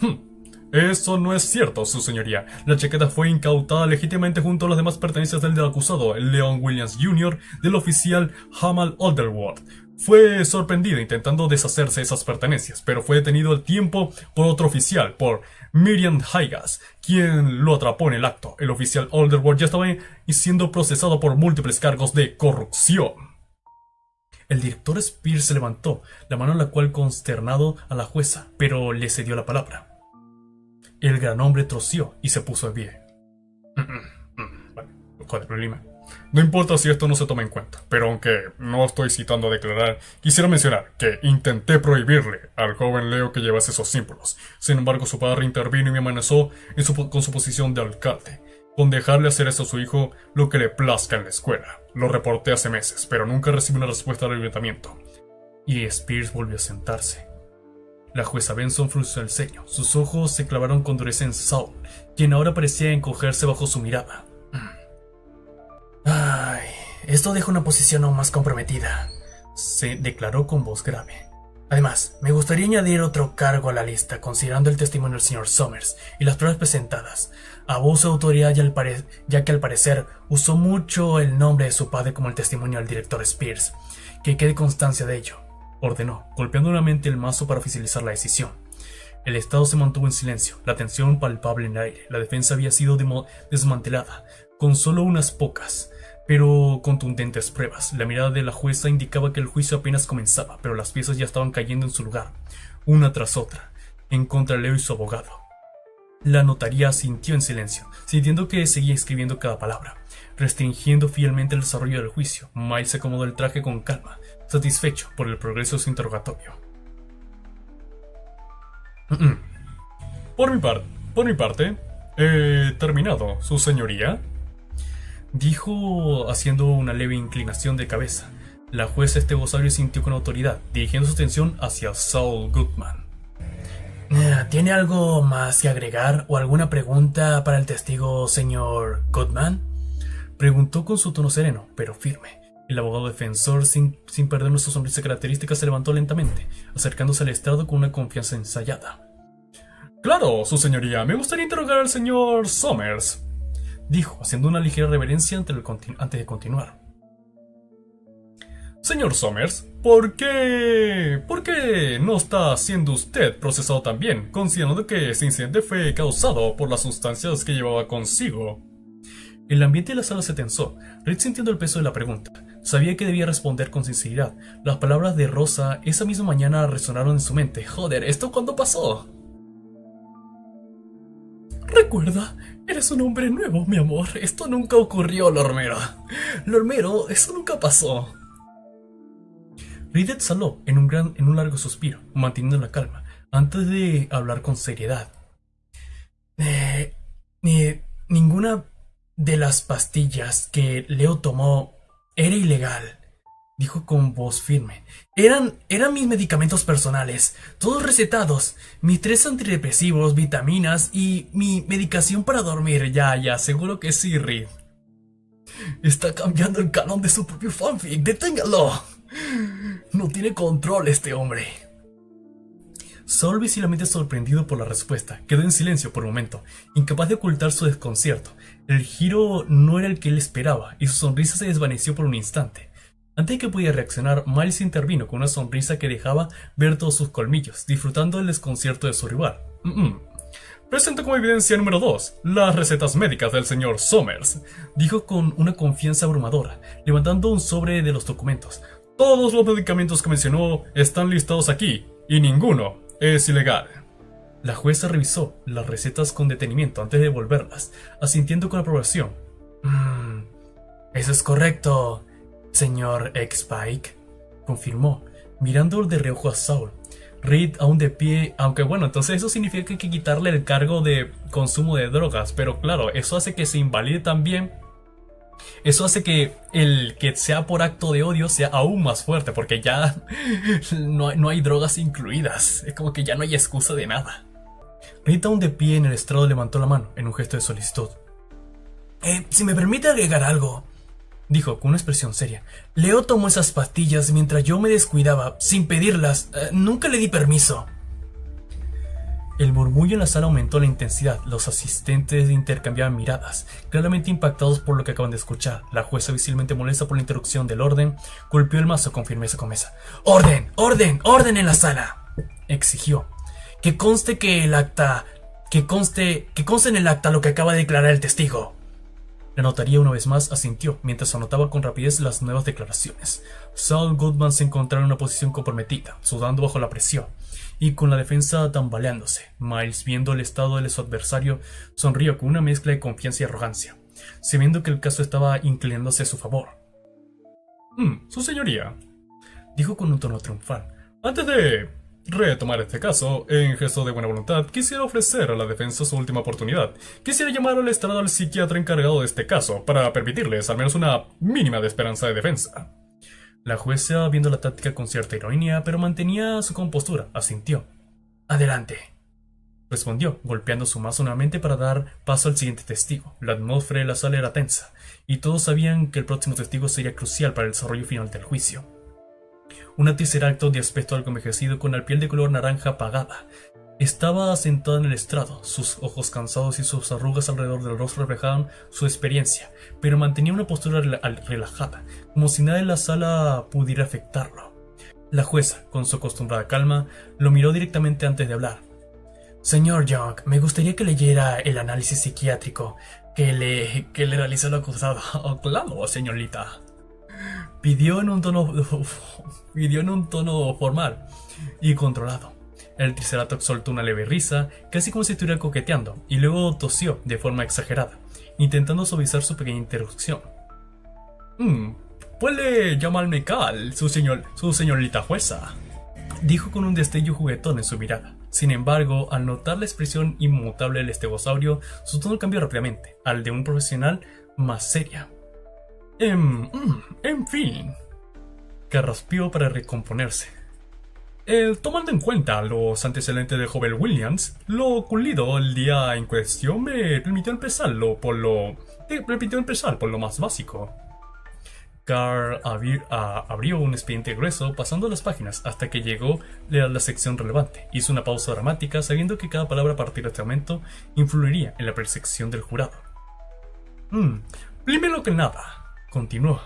[SPEAKER 1] Eso no es cierto, su señoría. La chaqueta fue incautada legítimamente junto a las demás pertenencias del acusado, el Leon Williams Jr., del oficial Jamal Alderworth. Fue sorprendido intentando deshacerse de esas pertenencias, pero fue detenido al tiempo por otro oficial, por Miriam Higas, quien lo atrapó en el acto. El oficial Alderworth ya estaba siendo procesado por múltiples cargos de corrupción. El director Spears se levantó, la mano en la cual consternado a la jueza, pero le cedió la palabra. El gran hombre troció y se puso de pie. No importa si esto no se toma en cuenta, pero aunque no estoy citando a declarar, quisiera mencionar que intenté prohibirle al joven Leo que llevase esos símbolos. Sin embargo, su padre intervino y me amenazó con su posición de alcalde, con dejarle hacer eso a su hijo lo que le plazca en la escuela. Lo reporté hace meses, pero nunca recibí una respuesta al ayuntamiento. Y Spears volvió a sentarse. La jueza Benson frunció el ceño. Sus ojos se clavaron con dureza en Saul, quien ahora parecía encogerse bajo su mirada.
[SPEAKER 2] Ay, esto deja una posición aún más comprometida,
[SPEAKER 1] se declaró con voz grave.
[SPEAKER 2] Además, me gustaría añadir otro cargo a la lista, considerando el testimonio del señor Somers y las pruebas presentadas. Abuso de autoridad ya que al parecer usó mucho el nombre de su padre como el testimonio del director Spears. Que quede constancia de ello, ordenó, golpeando nuevamente el mazo para oficializar la decisión. El Estado se mantuvo en silencio, la tensión palpable en el aire. La defensa había sido desmantelada, con solo unas pocas, pero contundentes pruebas. La mirada de la jueza indicaba que el juicio apenas comenzaba, pero las piezas ya estaban cayendo en su lugar, una tras otra, en contra de Leo y su abogado. La notaría asintió en silencio, sintiendo que seguía escribiendo cada palabra, restringiendo fielmente el desarrollo del juicio. Miles se acomodó el traje con calma, satisfecho por el progreso de su interrogatorio.
[SPEAKER 1] Por mi parte, he terminado, su señoría,
[SPEAKER 2] dijo haciendo una leve inclinación de cabeza. La jueza estebosable sintió con autoridad, dirigiendo su atención hacia Saul Goodman. ¿Tiene algo más que agregar o alguna pregunta para el testigo, señor Goodman? Preguntó con su tono sereno, pero firme. El abogado defensor, sin perder su sonrisa característica, se levantó lentamente, acercándose al estrado con una confianza ensayada.
[SPEAKER 1] Claro, su señoría, me gustaría interrogar al señor Somers,
[SPEAKER 2] dijo, haciendo una ligera reverencia antes de continuar.
[SPEAKER 1] Señor Somers, ¿por qué no está siendo usted procesado también, considerando que ese incidente fue causado por las sustancias que llevaba consigo?
[SPEAKER 2] El ambiente de la sala se tensó. Reed, sintiendo el peso de la pregunta, sabía que debía responder con sinceridad. Las palabras de Rosa esa misma mañana resonaron en su mente. Joder, ¿esto cuándo pasó? Recuerda, eres un hombre nuevo, mi amor. Esto nunca ocurrió, Lormero. Lormero, eso nunca pasó. Reed exhaló en un largo suspiro, manteniendo la calma, antes de hablar con seriedad. Ninguna de las pastillas que Leo tomó era ilegal, dijo con voz firme. Eran mis medicamentos personales, todos recetados, mis 3 antidepresivos, vitaminas y mi medicación para dormir. Ya, seguro que sí, Reed. Está cambiando el canon de su propio fanfic, deténgalo. No tiene control este hombre. Saul, visiblemente sorprendido por la respuesta, quedó en silencio por un momento, incapaz de ocultar su desconcierto. El giro no era el que él esperaba, y su sonrisa se desvaneció por un instante. Antes de que pudiera reaccionar, Miles intervino con una sonrisa que dejaba ver todos sus colmillos, disfrutando del desconcierto de su rival.
[SPEAKER 1] Presento como evidencia número 2, las recetas médicas del señor Somers,
[SPEAKER 2] dijo con una confianza abrumadora, levantando un sobre de los documentos.
[SPEAKER 1] Todos los medicamentos que mencionó están listados aquí, y ninguno es ilegal.
[SPEAKER 2] La jueza revisó las recetas con detenimiento antes de devolverlas, asintiendo con aprobación. Eso es correcto, señor X-Spike, confirmó, mirando de reojo a Saul. Reed aún de pie, aunque bueno, entonces eso significa que hay que quitarle el cargo de consumo de drogas, pero claro, eso hace que se invalide también. Eso hace que el que sea por acto de odio sea aún más fuerte, porque ya no hay drogas incluidas. Es como que ya no hay excusa de nada. Reed, aún de pie en el estrado, levantó la mano en un gesto de solicitud. Si me permite agregar algo, dijo con una expresión seria. Leo tomó esas pastillas mientras yo me descuidaba, sin pedirlas. Nunca le di permiso. El murmullo en la sala aumentó la intensidad. Los asistentes intercambiaban miradas, claramente impactados por lo que acaban de escuchar. La jueza, visiblemente molesta por la interrupción del orden, golpeó el mazo con firmeza con mesa. ¡Orden! ¡Orden! ¡Orden en la sala!, exigió. Que conste en el acta lo que acaba de declarar el testigo. La notaría una vez más asintió, mientras anotaba con rapidez las nuevas declaraciones. Saul Goodman se encontraba en una posición comprometida, sudando bajo la presión, y con la defensa tambaleándose. Miles, viendo el estado de su adversario, sonrió con una mezcla de confianza y arrogancia, sabiendo que el caso estaba inclinándose a su favor.
[SPEAKER 1] Su señoría,
[SPEAKER 2] dijo con un tono triunfal.
[SPEAKER 1] Antes de retomar este caso, en gesto de buena voluntad, quisiera ofrecer a la defensa su última oportunidad. Quisiera llamar al estrado al psiquiatra encargado de este caso, para permitirles al menos una mínima de esperanza de defensa.
[SPEAKER 2] La jueza, viendo la táctica con cierta ironía, pero mantenía su compostura, asintió. Adelante, respondió, golpeando su mazo nuevamente para dar paso al siguiente testigo. La atmósfera de la sala era tensa, y todos sabían que el próximo testigo sería crucial para el desarrollo final del juicio. Una triceratops de aspecto algo envejecido, con la piel de color naranja apagada, estaba sentada en el estrado. Sus ojos cansados y sus arrugas alrededor del rostro reflejaban su experiencia, pero mantenía una postura relajada, como si nada en la sala pudiera afectarlo. La jueza, con su acostumbrada calma, lo miró directamente antes de hablar. Señor Young, me gustaría que leyera el análisis psiquiátrico que le realizó el acusado.
[SPEAKER 1] Oh, claro, señorita.
[SPEAKER 2] Pidió en un tono formal y controlado. El Triceratops soltó una leve risa, casi como si estuviera coqueteando, y luego tosió de forma exagerada, intentando suavizar su pequeña interrupción.
[SPEAKER 1] Puede llamarme Cal, su señorita jueza,
[SPEAKER 2] dijo con un destello juguetón en su mirada. Sin embargo, al notar la expresión inmutable del estegosaurio, su tono cambió rápidamente, al de un profesional más seria.
[SPEAKER 1] En fin,
[SPEAKER 2] carraspeó para recomponerse.
[SPEAKER 1] Tomando en cuenta los antecedentes del joven Williams, lo ocurrido el día en cuestión me permitió empezar por lo más básico.
[SPEAKER 2] Carl abrió un expediente grueso pasando las páginas hasta que llegó a la sección relevante. Hizo una pausa dramática sabiendo que cada palabra a partir de este momento influiría en la percepción del jurado.
[SPEAKER 1] Primero que nada,
[SPEAKER 2] continuó,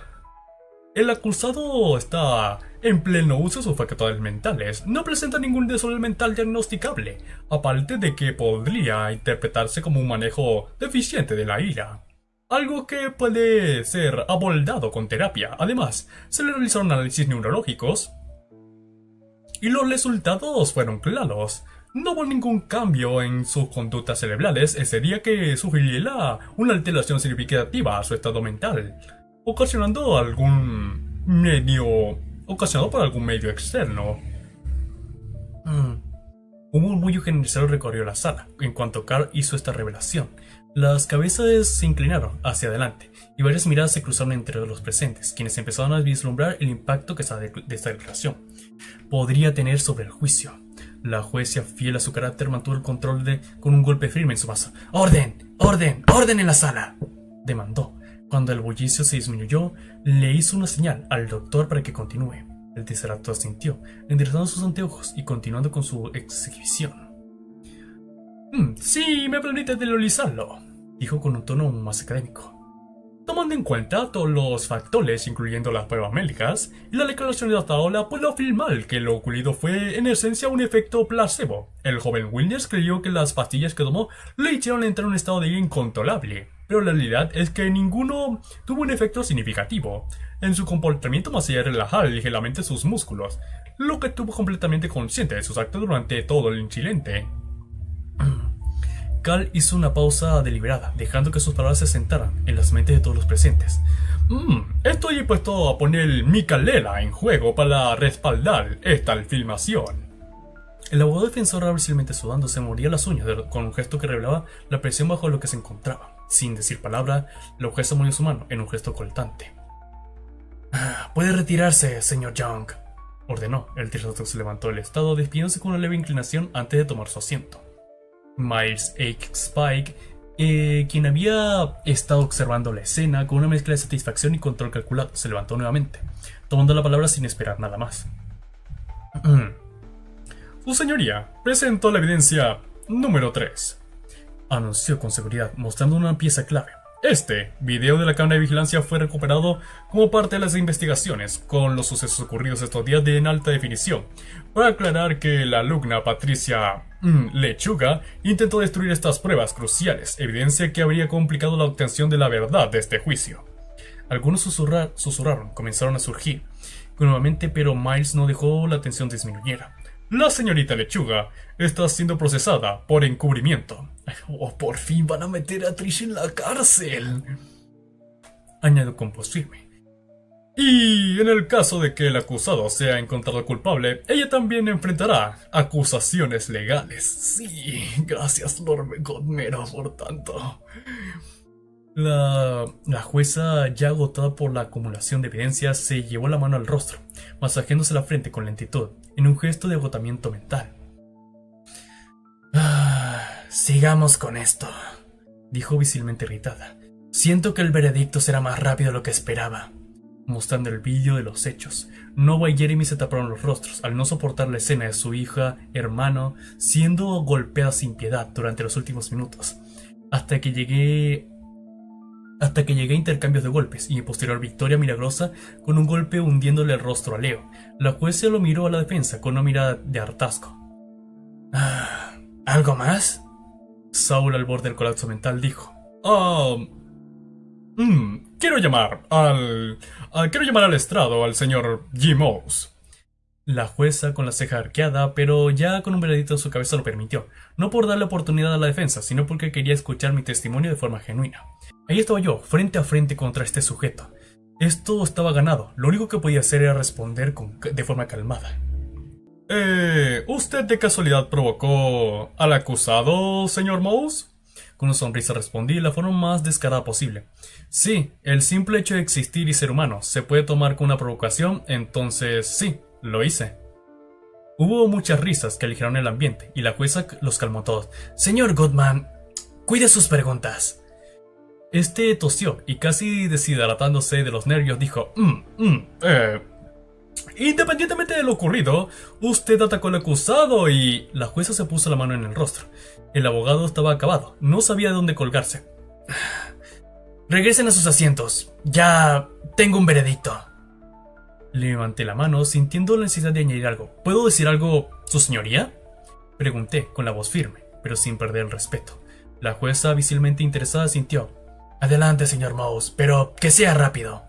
[SPEAKER 1] el acusado está en pleno uso de sus facultades mentales. No presenta ningún desorden mental diagnosticable, aparte de que podría interpretarse como un manejo deficiente de la ira. Algo que puede ser abordado con terapia. Además, se le realizaron análisis neurológicos y los resultados fueron claros. No hubo ningún cambio en sus conductas cerebrales ese día que sugiriera una alteración significativa a su estado mental, ocasionado por algún medio externo.
[SPEAKER 2] Un murmullo generalizado recorrió la sala en cuanto Carl hizo esta revelación. Las cabezas se inclinaron hacia adelante y varias miradas se cruzaron entre los presentes, quienes empezaron a vislumbrar el impacto que esta declaración podría tener sobre el juicio. La jueza, fiel a su carácter, mantuvo el control con un golpe firme en su vaso. ¡Orden! ¡Orden! ¡Orden en la sala!, demandó. Cuando el bullicio se disminuyó, le hizo una señal al doctor para que continúe. El Triceratops asintió, enderezando sus anteojos y continuando con su exhibición.
[SPEAKER 1] Sí, me permite teorizarlo,
[SPEAKER 2] dijo con un tono más académico.
[SPEAKER 1] Tomando en cuenta todos los factores, incluyendo las pruebas médicas y la declaración de hasta ahora, puedo afirmar que lo ocurrido fue en esencia un efecto placebo. El joven Williams creyó que las pastillas que tomó le hicieron entrar en un estado de ira incontrolable, pero la realidad es que ninguno tuvo un efecto significativo en su comportamiento más allá de relajar ligeramente sus músculos, lo que estuvo completamente consciente de sus actos durante todo el incidente.
[SPEAKER 2] Carl hizo una pausa deliberada, dejando que sus palabras se sentaran en las mentes de todos los presentes.
[SPEAKER 1] Estoy dispuesto a poner mi carrera en juego para respaldar esta filmación.
[SPEAKER 2] El abogado defensor, visiblemente sudando, se mordía las uñas con un gesto que revelaba la presión bajo lo que se encontraba. Sin decir palabra, la jueza movió su mano en un gesto cortante.
[SPEAKER 1] «Puede retirarse, señor Young»,
[SPEAKER 2] ordenó. El Triceratops se levantó del estado, despidiéndose con una leve inclinación antes de tomar su asiento. Miles H. Spike, quien había estado observando la escena con una mezcla de satisfacción y control calculado, se levantó nuevamente, tomando la palabra sin esperar nada más.
[SPEAKER 1] Su señoría, presento la evidencia número 3,
[SPEAKER 2] anunció con seguridad, mostrando una pieza clave.
[SPEAKER 1] Este video de la cámara de vigilancia fue recuperado como parte de las investigaciones con los sucesos ocurridos estos días en alta definición, para aclarar que la alumna Patricia Lechuga intentó destruir estas pruebas cruciales, evidencia que habría complicado la obtención de la verdad de este juicio.
[SPEAKER 2] Algunos susurraron, comenzaron a surgir nuevamente, pero Miles no dejó la tensión disminuyera.
[SPEAKER 1] La señorita Lechuga está siendo procesada por encubrimiento.
[SPEAKER 2] Oh, por fin van a meter a Trish en la cárcel, añadió con voz firme.
[SPEAKER 1] Y en el caso de que el acusado sea encontrado culpable, ella también enfrentará acusaciones legales.
[SPEAKER 2] Sí, gracias Lord Godmero por tanto. La jueza, ya agotada por la acumulación de evidencias, se llevó la mano al rostro, masajeándose la frente con lentitud, en un gesto de agotamiento mental. Sigamos con esto, dijo visiblemente irritada. Siento que el veredicto será más rápido de lo que esperaba. Mostrando el vídeo de los hechos, Nova y Jeremy se taparon los rostros al no soportar la escena de su hija, hermano, siendo golpeada sin piedad durante los últimos minutos, hasta que llegué a intercambios de golpes y mi posterior victoria milagrosa con un golpe hundiéndole el rostro a Leo. La jueza lo miró a la defensa con una mirada de hartazgo. ¿Algo más?
[SPEAKER 1] Saul, al borde del colapso mental, dijo: quiero llamar al estrado al señor Jim Owens. La jueza, con la ceja arqueada, pero ya con un veredicto en su cabeza, lo permitió, no por darle oportunidad a la defensa, sino porque quería escuchar mi testimonio de forma genuina. Ahí estaba yo, frente a frente contra este sujeto. Esto estaba ganado, lo único que podía hacer era responder de forma calmada. ¿Usted de casualidad provocó al acusado, señor Mouse? Con una sonrisa respondí de la forma más descarada posible. Sí, el simple hecho de existir y ser humano se puede tomar como una provocación, entonces sí, lo hice. Hubo muchas risas que aligeraron el ambiente, y la jueza los calmó todos. Señor Goodman, cuide sus preguntas. Este tosió, y casi deshidratándose de los nervios, dijo: independientemente de lo ocurrido, usted atacó al acusado y... La jueza se puso la mano en el rostro. El abogado estaba acabado, no sabía de dónde colgarse. Regresen a sus asientos, ya tengo un veredicto. Le levanté la mano, sintiendo la necesidad de añadir algo. ¿Puedo decir algo, su señoría? Pregunté, con la voz firme, pero sin perder el respeto. La jueza, visiblemente interesada, sintió. Adelante, señor Mouse, pero que sea rápido,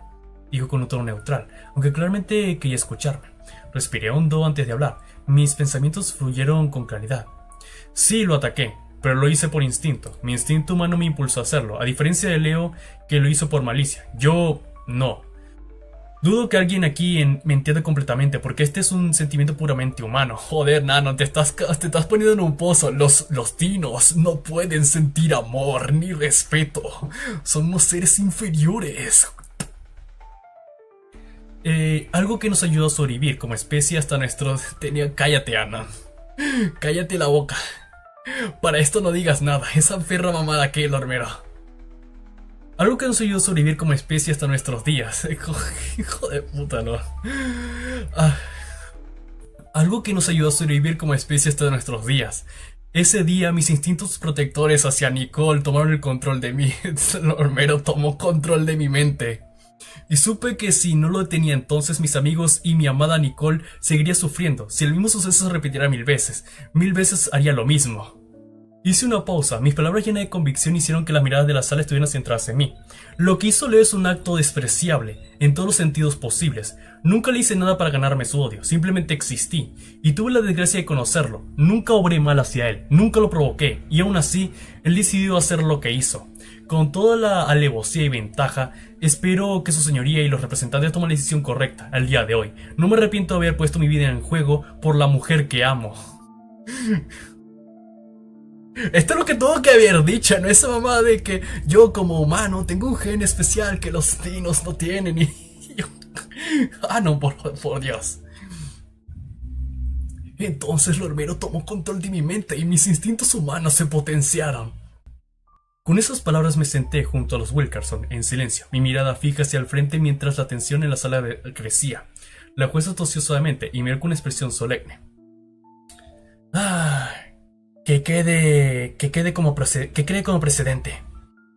[SPEAKER 1] dijo con un tono neutral, aunque claramente quería escucharme. Respiré hondo antes de hablar. Mis pensamientos fluyeron con claridad. Sí, lo ataqué, pero lo hice por instinto. Mi instinto humano me impulsó a hacerlo, a diferencia de Leo, que lo hizo por malicia. Yo no. Dudo que alguien aquí me entienda completamente, porque este es un sentimiento puramente humano. Joder, nano, te estás poniendo en un pozo. Los dinos no pueden sentir amor ni respeto. Son unos seres inferiores. Algo que nos ayudó a sobrevivir como especie hasta nuestros... Cállate, Ana. Cállate la boca. Para esto no digas nada. Esa perra mamada que el hormero. Algo que nos ayudó a sobrevivir como especie hasta nuestros días. Hijo de puta, no. Algo que nos ayudó a sobrevivir como especie hasta nuestros días. Ese día mis instintos protectores hacia Nicole tomaron el control de mí. El hormero tomó control de mi mente. Y supe que si no lo detenía entonces, mis amigos y mi amada Nicole seguiría sufriendo. Si el mismo suceso se repitiera 1000 veces haría lo mismo. Hice una pausa. Mis palabras llenas de convicción hicieron que las miradas de la sala estuvieran centradas en mí. Lo que hizo Leo es un acto despreciable, en todos los sentidos posibles. Nunca le hice nada para ganarme su odio, simplemente existí, y tuve la desgracia de conocerlo. Nunca obré mal hacia él, nunca lo provoqué, y aún así, él decidió hacer lo que hizo. Con toda la alevosía y ventaja, espero que su señoría y los representantes tomen la decisión correcta al día de hoy. No me arrepiento de haber puesto mi vida en juego por la mujer que amo. Esto es lo que tengo que haber dicho, no esa mamá de que yo como humano tengo un gen especial que los dinos no tienen y yo... no, por Dios. Entonces el hormero tomó control de mi mente y mis instintos humanos se potenciaron. Con esas palabras me senté junto a los Wilkerson en silencio, mi mirada fija hacia el frente mientras la tensión en la sala crecía. La jueza tosió suavemente y miró con una expresión solemne. Que quede como precedente,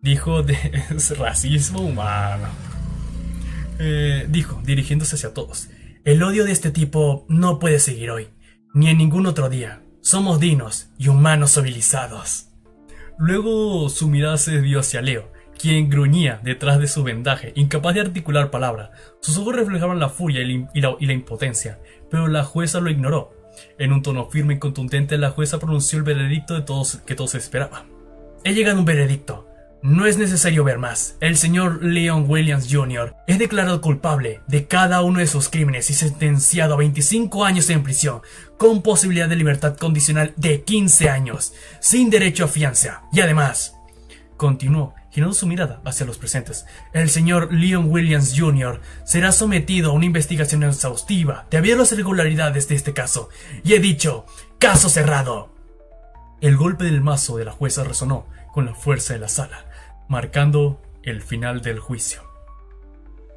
[SPEAKER 1] dijo es racismo humano. Dijo, dirigiéndose hacia todos. El odio de este tipo no puede seguir hoy, ni en ningún otro día. Somos dinos y humanos civilizados. Luego su mirada se desvió hacia Leo, quien gruñía detrás de su vendaje, incapaz de articular palabra. Sus ojos reflejaban la furia y la impotencia, pero la jueza lo ignoró. En un tono firme y contundente, la jueza pronunció el veredicto que todos esperaban. He llegado a un veredicto. No es necesario ver más. El señor Leon Williams Jr. es declarado culpable de cada uno de sus crímenes y sentenciado a 25 años en prisión, con posibilidad de libertad condicional de 15 años, sin derecho a fianza. Y además, continuó, girando su mirada hacia los presentes, el señor Leon Williams Jr. será sometido a una investigación exhaustiva debido a las irregularidades de este caso. Y he dicho, caso cerrado. El golpe del mazo de la jueza resonó con la fuerza de la sala, marcando el final del juicio.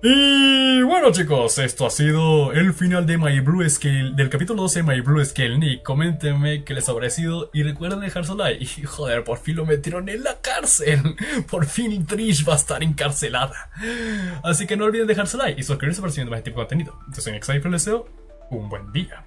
[SPEAKER 1] Y bueno, chicos, esto ha sido el final de My Blue Scale, del capítulo 12 de My Blue Scale Nick. Coméntenme qué les ha parecido y recuerden dejar su like. Y joder, por fin lo metieron en la cárcel. Por fin Trish va a estar encarcelada. Así que no olviden dejar su like y suscribirse para el siguiente más tipo de contenido. Yo soy Nexaifre y les deseo un buen día.